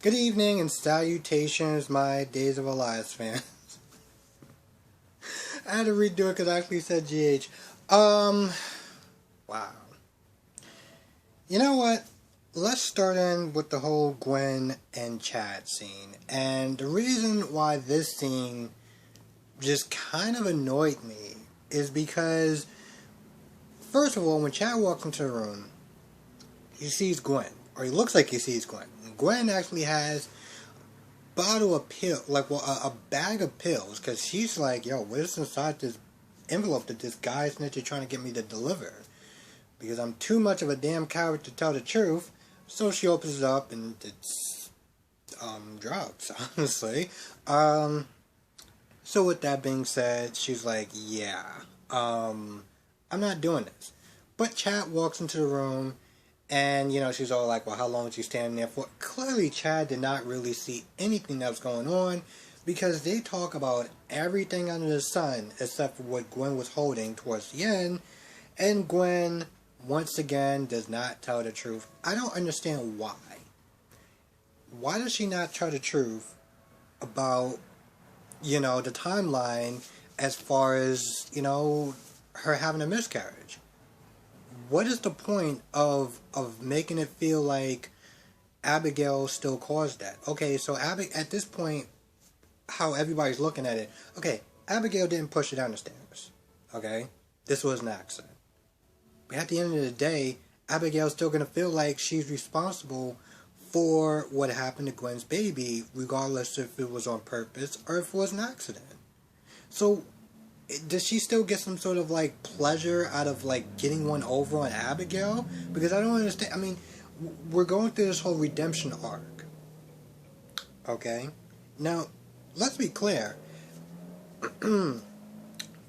Good evening and salutations, my Days of Our Lives fans. I had to redo it because I actually said GH. Wow. You know what? Let's start in with the whole Gwen and Chad scene. And the reason why this scene just kind of annoyed me is because, first of all, when Chad walks into the room, he sees Gwen. Or he looks like he sees Gwen. And Gwen actually has bottle of pill, a bag of pills, because she's like, yo, what is inside this envelope that this guy snitch trying to get me to deliver? Because I'm too much of a damn coward to tell the truth. So she opens it up and it's drugs, honestly. So with that being said, she's like, yeah, I'm not doing this. But Chad walks into the room and, she's all like, well, how long is she standing there for? Clearly, Chad did not really see anything that was going on because they talk about everything under the sun except for what Gwen was holding towards the end. And Gwen, once again, does not tell the truth. I don't understand why. Why does she not tell the truth about, the timeline as far as, her having a miscarriage? What is the point of making it feel like Abigail still caused that? Okay, so at this point, how everybody's looking at it, okay, Abigail didn't push her down the stairs. Okay? This was an accident. But at the end of the day, Abigail's still going to feel like she's responsible for what happened to Gwen's baby, regardless if it was on purpose or if it was an accident. So, does she still get some sort of pleasure out of getting one over on Abigail? Because I don't understand. I mean, we're going through this whole redemption arc. Okay? Now, let's be clear. Gwen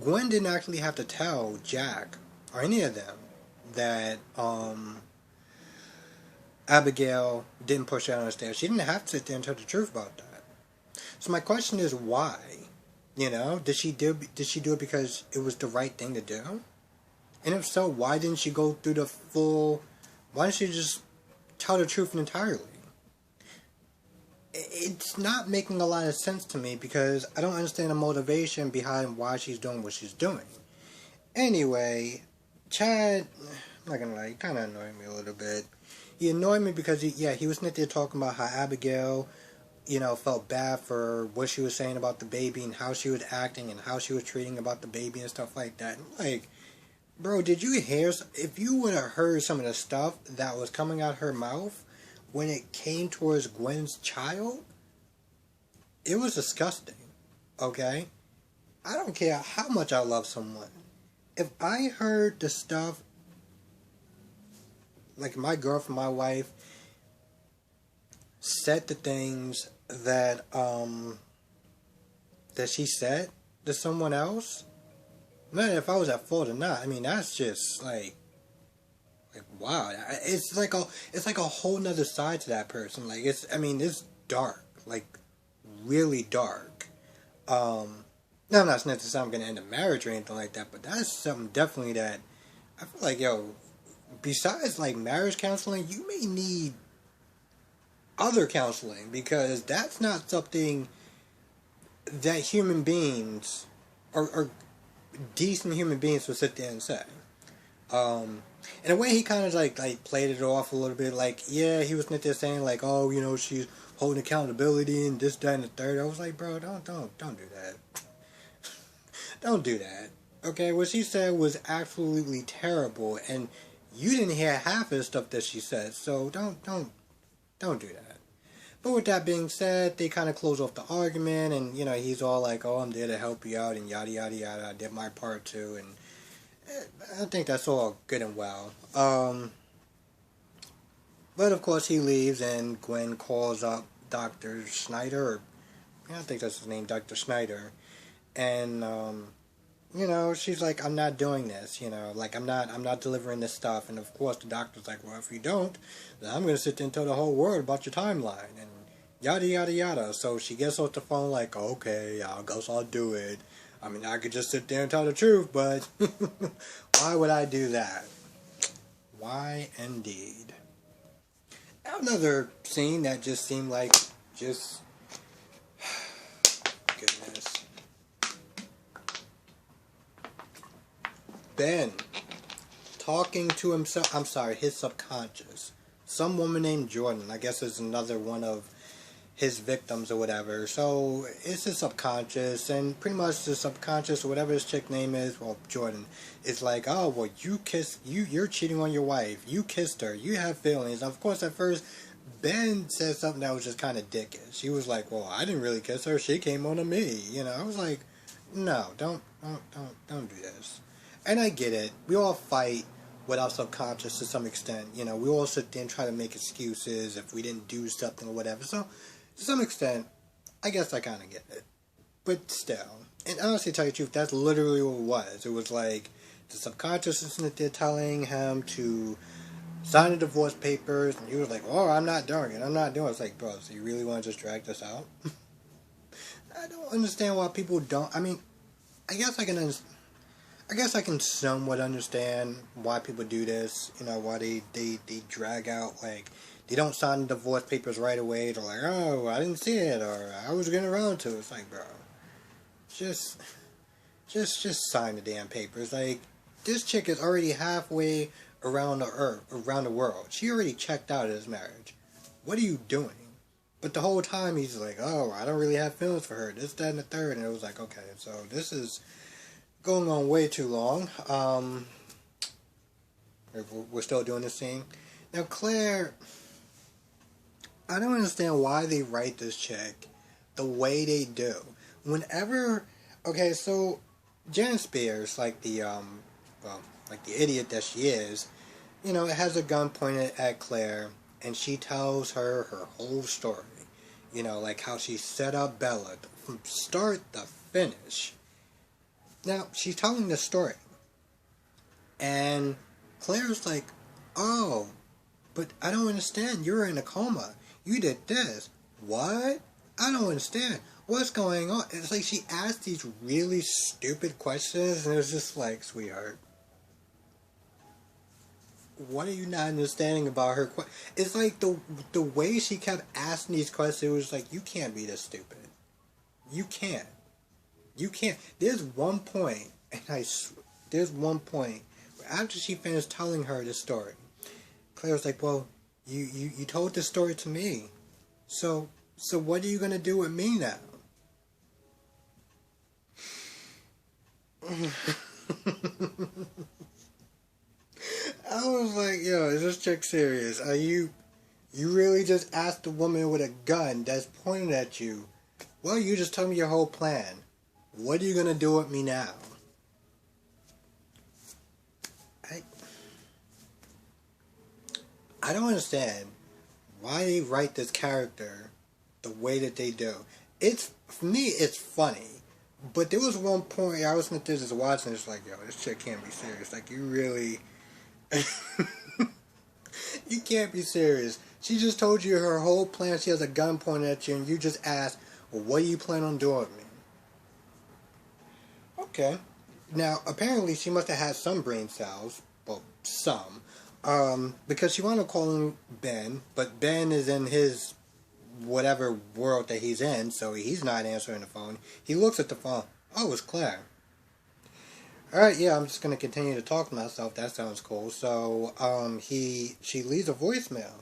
didn't actually have to tell Jack or any of them that Abigail didn't push her down the stairs. She didn't have to sit there and tell the truth about that. So my question is why? Did she do it because it was the right thing to do? And if so, why didn't she go through the full? Why didn't she just tell the truth entirely? It's not making a lot of sense to me because I don't understand the motivation behind why she's doing what she's doing. Anyway, Chad, I'm not gonna lie, he kind of annoyed me a little bit. He annoyed me because he was sitting there talking about how Abigail, felt bad for what she was saying about the baby and how she was acting and how she was treating about the baby and stuff like that. And bro, did you hear? If you would have heard some of the stuff that was coming out her mouth when it came towards Gwen's child, it was disgusting. Okay? I don't care how much I love someone. If I heard the stuff, like my girlfriend, my wife, said the things that that she said to someone else, man, if I was at fault or not, I mean that's just wow. It's like a whole nother side to that person. It's dark, really dark. Now I'm not necessarily I'm gonna end a marriage or anything like that, but that's something definitely that I feel like, besides marriage counseling, you may need other counseling because that's not something that human beings or decent human beings will sit there and say. In a way, he kind of played it off a little bit. He was there saying oh, she's holding accountability and this, that, and the third. I was like, bro, don't do that. Don't do that. Okay, what she said was absolutely terrible, and you didn't hear half of the stuff that she said. So don't do that. But with that being said, they kind of close off the argument, and he's all like, "Oh, I'm there to help you out," and yada yada yada. I did my part too, and I think that's all good and well. But of course he leaves, and Gwen calls up Dr. Snyder, or I think that's his name, Dr. Snyder, and she's like, I'm not doing this, I'm not delivering this stuff. And of course the doctor's like, well, if you don't, then I'm going to sit there and tell the whole world about your timeline and yada yada yada. So she gets off the phone like, okay, I guess I'll do it. I mean, I could just sit there and tell the truth, but why would I do that? Why indeed? Another scene that just seemed like just goodness. Ben talking to himself. I'm sorry, his subconscious. Some woman named Jordan. I guess is another one of his victims or whatever. So it's his subconscious, and pretty much the subconscious or whatever his chick name is, well, Jordan, is like, oh, well, you're cheating on your wife. You kissed her. You have feelings. And of course, at first, Ben said something that was just kind of dickish. He was like, well, I didn't really kiss her. She came on to me. I was like, no, don't do this. And I get it. We all fight with our subconscious to some extent. We all sit there and try to make excuses if we didn't do something or whatever. So, to some extent, I guess I kind of get it. But still. And honestly, to tell you the truth, that's literally what it was. It was like the subconscious is sitting there telling him to sign the divorce papers. And he was like, oh, I'm not doing it. I'm not doing it. It's like, bro, so you really want to just drag this out? I don't understand why people don't. I mean, I guess I can somewhat understand why people do this. Why they drag out, like, they don't sign the divorce papers right away. They're like, oh, I didn't see it, or I was getting around to it. It's like, bro, just sign the damn papers. Like, this chick is already halfway around the world. She already checked out of his marriage. What are you doing? But the whole time he's like, oh, I don't really have feelings for her. This, that, and the third. And it was like, okay, so this is going on way too long. We're still doing this scene. Now, Claire, I don't understand why they write this chick the way they do. Whenever, okay, so Jan Spears, like the idiot that she is, has a gun pointed at Claire, and she tells her whole story. Like how she set up Bella from start to finish. Now, she's telling the story. And Claire's like, oh, but I don't understand. You were in a coma. You did this. What? I don't understand. What's going on? It's like she asked these really stupid questions, and it was just like, sweetheart, what are you not understanding about her? It's like the way she kept asking these questions, it was like, you can't be this stupid. You can't. You can't. There's one point, there's one point where after she finished telling her this story, Claire was like, well, you told this story to me. So what are you going to do with me now? I was like, yo, is this chick serious? Are you really just asked a woman with a gun that's pointed at you, well, you just told me your whole plan. What are you going to do with me now? I don't understand why they write this character the way that they do. For me, it's funny. But there was one point I was just watching, it's like, yo, this chick can't be serious. Like, you really... you can't be serious. She just told you her whole plan. She has a gun pointed at you, and you just asked, well, what do you plan on doing with me? Okay. Now, apparently she must have had some brain cells. Well, some. Because she wanted to call him Ben, but Ben is in his whatever world that he's in, so he's not answering the phone. He looks at the phone. Oh, it's Claire. Alright, yeah, I'm just going to continue to talk to myself. That sounds cool. So, she leaves a voicemail.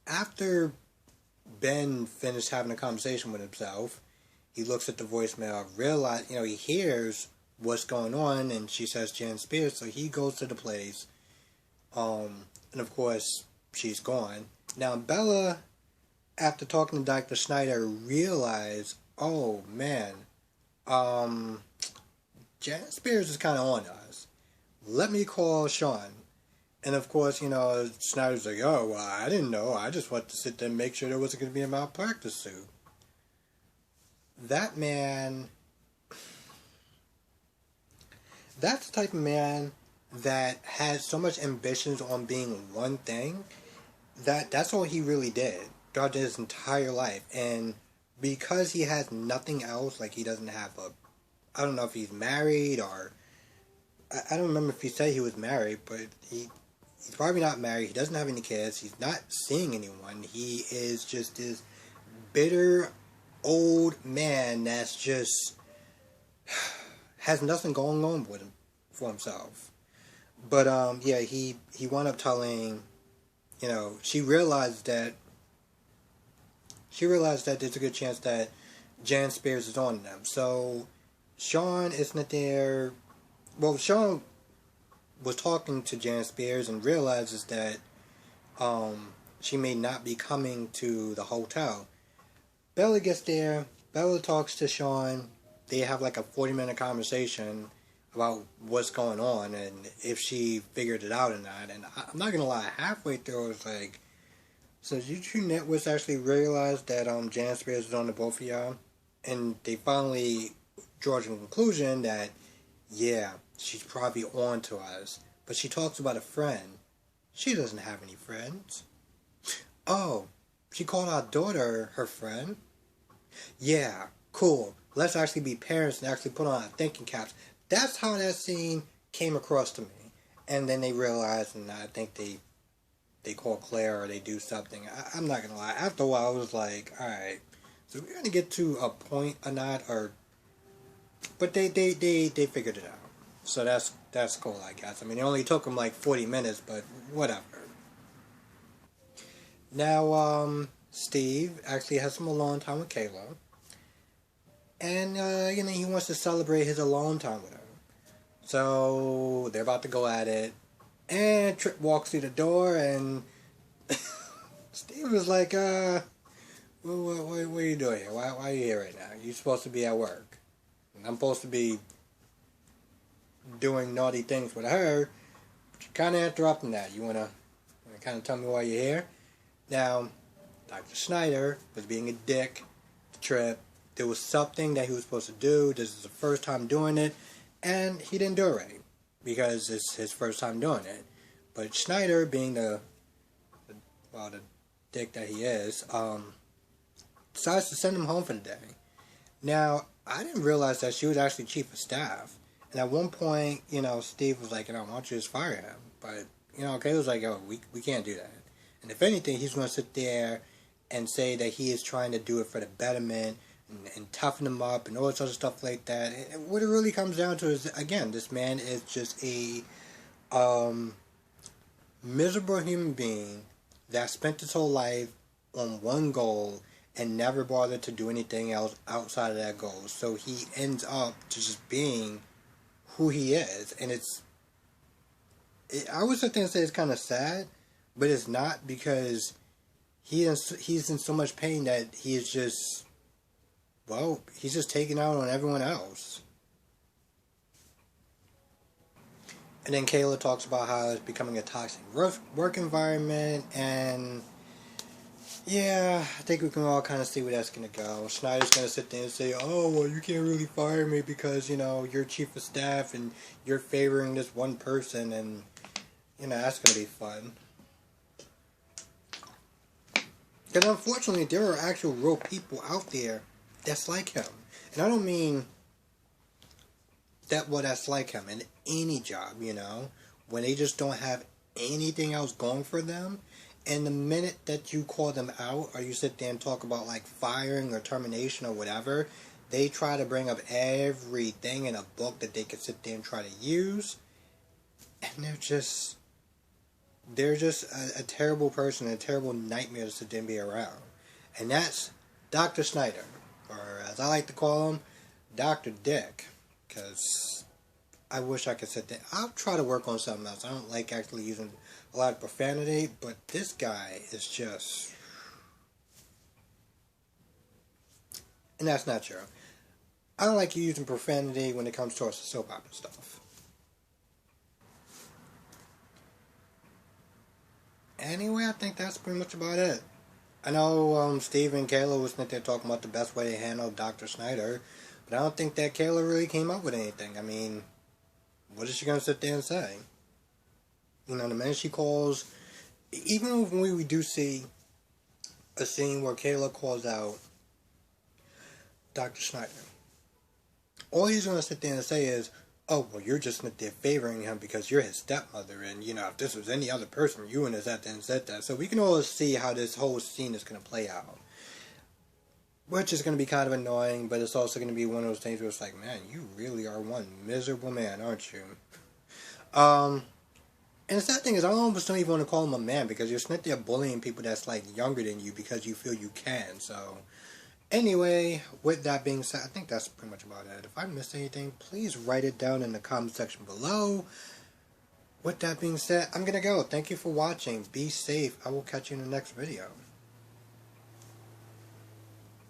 After Ben finished having a conversation with himself, he looks at the voicemail, he hears what's going on, and she says Jan Spears, so he goes to the place, and of course, she's gone. Now, Bella, after talking to Dr. Schneider, realized, oh, man, Jan Spears is kind of on us. Let me call Sean. And of course, Schneider's like, oh, well, I didn't know. I just wanted to sit there and make sure there wasn't going to be a malpractice suit. That man, that's the type of man that has so much ambitions on being one thing, that's all he really did throughout his entire life. And because he has nothing else, like he doesn't have I don't know if he's married or, I don't remember if he said he was married, but He's probably not married. He doesn't have any kids. He's not seeing anyone. He is just this bitter old man that's just has nothing going on with him for himself. But yeah, he wound up telling, she realized that there's a good chance that Jan Spears is on them. So Sean isn't there. Well, Sean was talking to Jan Spears and realizes that she may not be coming to the hotel. Bella gets there. Bella talks to Sean. They have like a 40-minute conversation about what's going on and if she figured it out or not. And I'm not gonna lie, halfway through I was like, so did you two networks actually realize that Jan Spears is on the both of y'all? And they finally draw to the conclusion that, yeah, she's probably on to us. But she talks about a friend. She doesn't have any friends. Oh, she called our daughter her friend? Yeah, cool. Let's actually be parents and actually put on our thinking caps. That's how that scene came across to me. And then they realized, and I think they call Claire or they do something. I'm not gonna lie. After a while, I was like, all right, so we're gonna get to a point or not, or but they figured it out. So that's cool, I guess. I mean, it only took them like 40 minutes, but whatever. Now, Steve actually has some alone time with Kayla, and he wants to celebrate his alone time with her. So they're about to go at it, and Trip walks through the door, and Steve was like, what are you doing here? Why are you here right now? You're supposed to be at work. And I'm supposed to be doing naughty things with her, but you're kind of interrupting that. You want to kind of tell me why you're here? Now, Dr. Snyder was being a dick to Trip. There was something that he was supposed to do. This is the first time doing it, and he didn't do it right because it's his first time doing it. But Schneider, being the dick that he is, decides to send him home for the day. Now, I didn't realize that she was actually chief of staff. And at one point, Steve was like, why don't you just fire him? But, Kay was like, we can't do that. And if anything, he's going to sit there and say that he is trying to do it for the betterment and toughen him up and all this other stuff like that. And what it really comes down to is, again, this man is just a miserable human being that spent his whole life on one goal and never bothered to do anything else outside of that goal. So he ends up to just being who he is. And I would sit there and say it's kind of sad, but it's not, because he's in so much pain that he's just taking out on everyone else. And then Kayla talks about how it's becoming a toxic work environment, and yeah, I think we can all kind of see where that's going to go. Schneider's going to sit there and say, oh, well, you can't really fire me because, you're chief of staff and you're favoring this one person, and, that's going to be fun. Because unfortunately, there are actual real people out there that's like him. And I don't mean that's like him in any job, when they just don't have anything else going for them. And the minute that you call them out, or you sit there and talk about like firing or termination or whatever, they try to bring up everything in a book that they could sit there and try to use. And they're just a terrible person, a terrible nightmare to sit there and be around. And that's Dr. Snyder, or as I like to call him, Dr. Dick. Because I wish I could sit there. I'll try to work on something else. I don't like actually using a lot of profanity, but this guy is just... And that's not true. I don't like using profanity when it comes towards the soap opera stuff. Anyway, I think that's pretty much about it. I know Steve and Kayla was sitting there talking about the best way to handle Dr. Snyder, but I don't think that Kayla really came up with anything. I mean, what is she going to sit there and say? The minute she calls... Even when we do see a scene where Kayla calls out Dr. Snyder, all he's going to sit there and say is, oh, well, you're just not there favoring him because you're his stepmother, and, you know, if this was any other person, you wouldn't have sat there and said that. So we can all see how this whole scene is going to play out. Which is going to be kind of annoying, but it's also going to be one of those things where it's like, man, you really are one miserable man, aren't you? And the sad thing is, I almost don't even want to call him a man, because you're sitting there bullying people that's, like, younger than you because you feel you can, so... Anyway, with that being said, I think that's pretty much about it. If I missed anything, please write it down in the comment section below. With that being said, I'm going to go. Thank you for watching. Be safe. I will catch you in the next video.